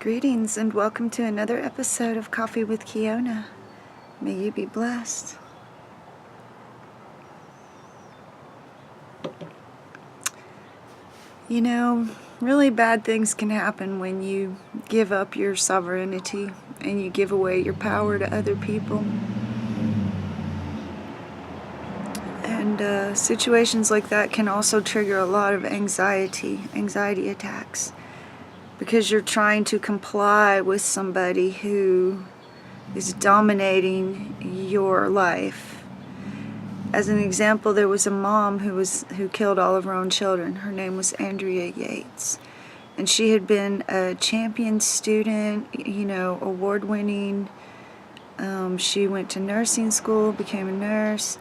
Greetings and welcome to another episode of Coffee with Kiyonah. May you be blessed. You know, really bad things can happen when you give up your sovereignty and you give away your power to other people. And situations like that can also trigger a lot of anxiety attacks. Because you're trying to comply with somebody who is dominating your life. As an example, there was a mom who killed all of her own children. Her name was Andrea Yates. And she had been a champion student, award-winning. She went to nursing school, became a nurse.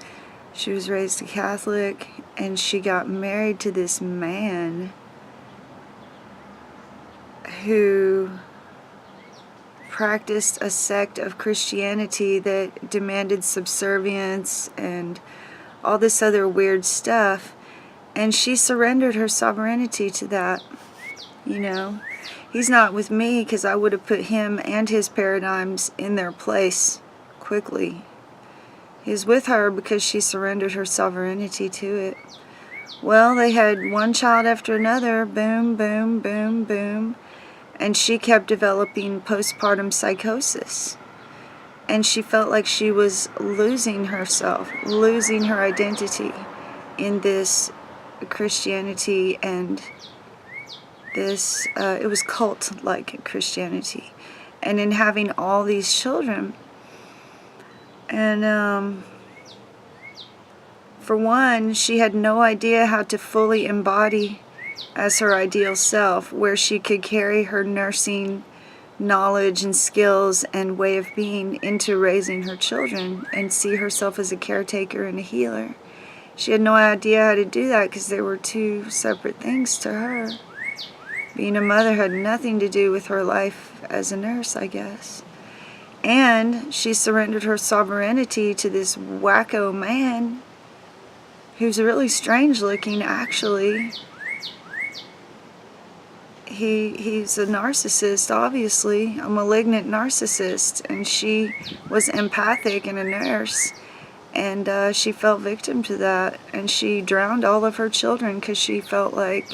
She was raised a Catholic, and she got married to this man who practiced a sect of Christianity that demanded subservience and all this other weird stuff, and she surrendered her sovereignty to that. He's not with me because I would have put him and his paradigms in their place quickly. He's with her because she surrendered her sovereignty to it. Well, they had one child after another, boom, boom, boom, boom. And she kept developing postpartum psychosis. And she felt like she was losing herself, losing her identity in this Christianity and this, it was cult-like Christianity. And in having all these children. And for one, she had no idea how to fully embody as her ideal self, where she could carry her nursing knowledge and skills and way of being into raising her children and see herself as a caretaker and a healer. She had no idea how to do that because they were two separate things to her. Being a mother had nothing to do with her life as a nurse, I guess. And she surrendered her sovereignty to this wacko man who's really strange looking, actually. He's a narcissist, obviously, a malignant narcissist, and she was empathic and a nurse, and she fell victim to that, and she drowned all of her children because she felt like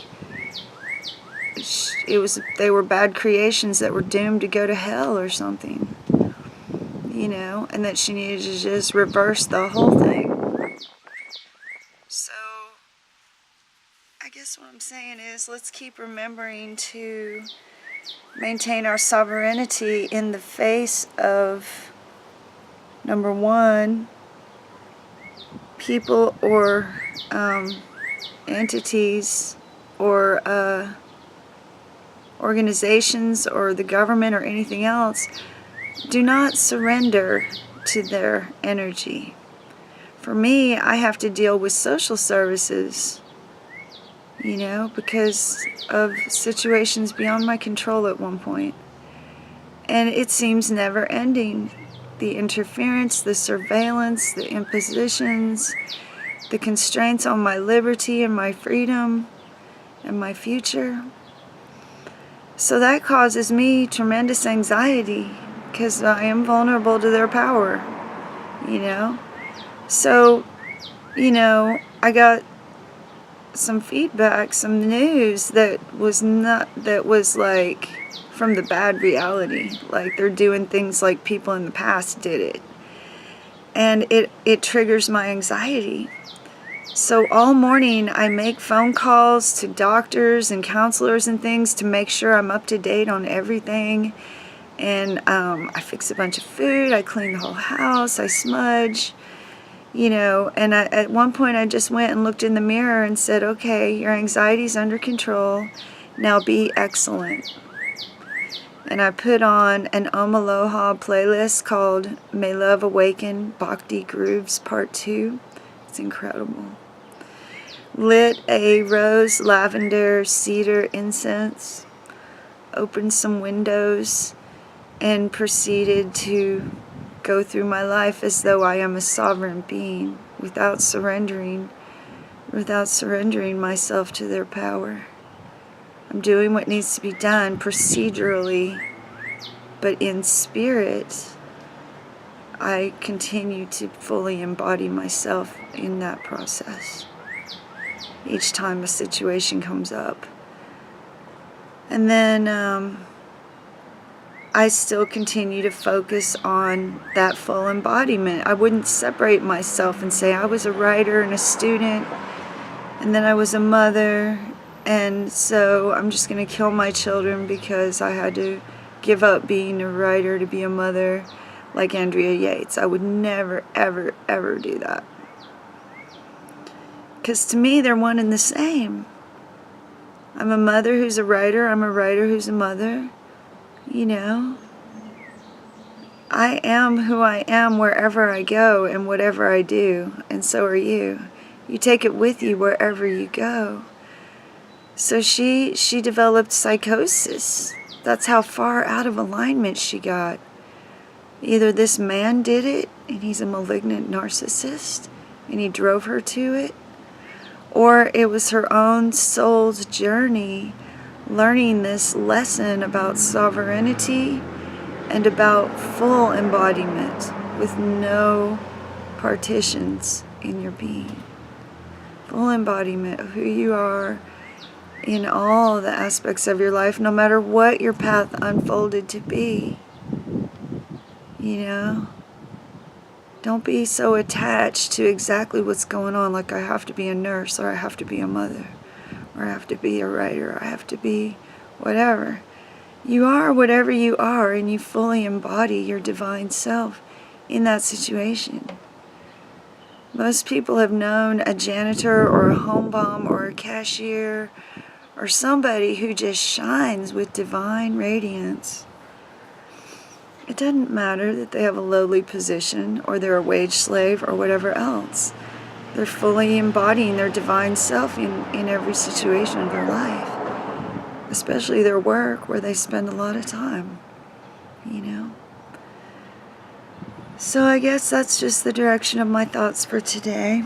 they were bad creations that were doomed to go to hell or something, and that she needed to just reverse the whole thing. So I guess what I'm saying is, let's keep remembering to maintain our sovereignty in the face of, number one, people or entities or organizations or the government or anything else. Do not surrender to their energy. For me, I have to deal with social services, because of situations beyond my control at one point. And it seems never ending. The interference, the surveillance, the impositions, the constraints on my liberty and my freedom and my future. So that causes me tremendous anxiety because I am vulnerable to their power, So, I got some feedback, some news that was like from the bad reality, like they're doing things like people in the past did it, and it triggers my anxiety. So all morning I make phone calls to doctors and counselors and things to make sure I'm up to date on everything, and I fix a bunch of food, I clean the whole house, I smudge. And at one point I just went and looked in the mirror and said, okay, your anxiety's under control, now be excellent. And I put on an Aloha playlist called May Love Awaken Bhakti Grooves Part 2. It's incredible. Lit a rose, lavender, cedar incense, opened some windows, and proceeded to go through my life as though I am a sovereign being without surrendering myself to their power. I'm doing what needs to be done procedurally But in spirit, I continue to fully embody myself in that process each time a situation comes up. And then I still continue to focus on that full embodiment. I wouldn't separate myself and say I was a writer and a student, and then I was a mother, and so I'm just going to kill my children because I had to give up being a writer to be a mother, like Andrea Yates. I would never, ever, ever do that. Because to me, they're one and the same. I'm a mother who's a writer. I'm a writer who's a mother. You know, I am who I am wherever I go and whatever I do, and so are you. You take it with you wherever you go. So she developed psychosis. That's how far out of alignment she got. Either this man did it, and he's a malignant narcissist, and he drove her to it, or it was her own soul's journey learning this lesson about sovereignty and about full embodiment with no partitions in your being. Full embodiment of who you are in all the aspects of your life, no matter what your path unfolded to be. You know? Don't be so attached to exactly what's going on, like I have to be a nurse, or I have to be a mother, or I have to be a writer, or I have to be whatever. You are whatever you are, and you fully embody your divine self in that situation. Most people have known a janitor or a home bum or a cashier or somebody who just shines with divine radiance. It doesn't matter that they have a lowly position or they're a wage slave or whatever else. They're fully embodying their divine self in every situation of their life, especially their work where they spend a lot of time, you know. So I guess that's just the direction of my thoughts for today.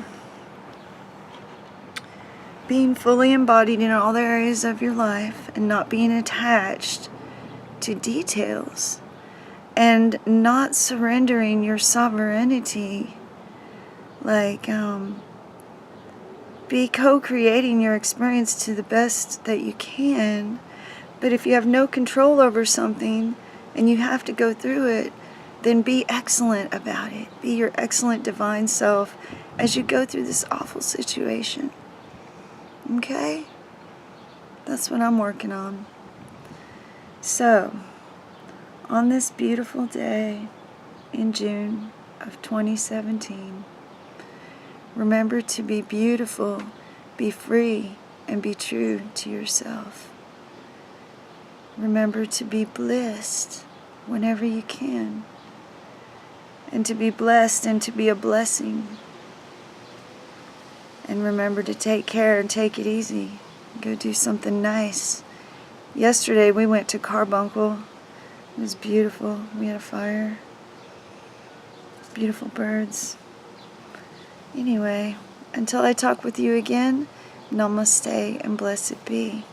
Being fully embodied in all the areas of your life and not being attached to details. And not surrendering your sovereignty, like be co-creating your experience to the best that you can. But if you have no control over something and you have to go through it, then be excellent about it. Be your excellent divine self as you go through this awful situation. Okay? That's what I'm working on. So, on this beautiful day in June of 2017, remember to be beautiful, be free, and be true to yourself. Remember to be blessed whenever you can, and to be blessed and to be a blessing. And remember to take care and take it easy. Go do something nice. Yesterday we went to Carbuncle. It was beautiful. We had a fire. Beautiful birds. Anyway, until I talk with you again, namaste and blessed be.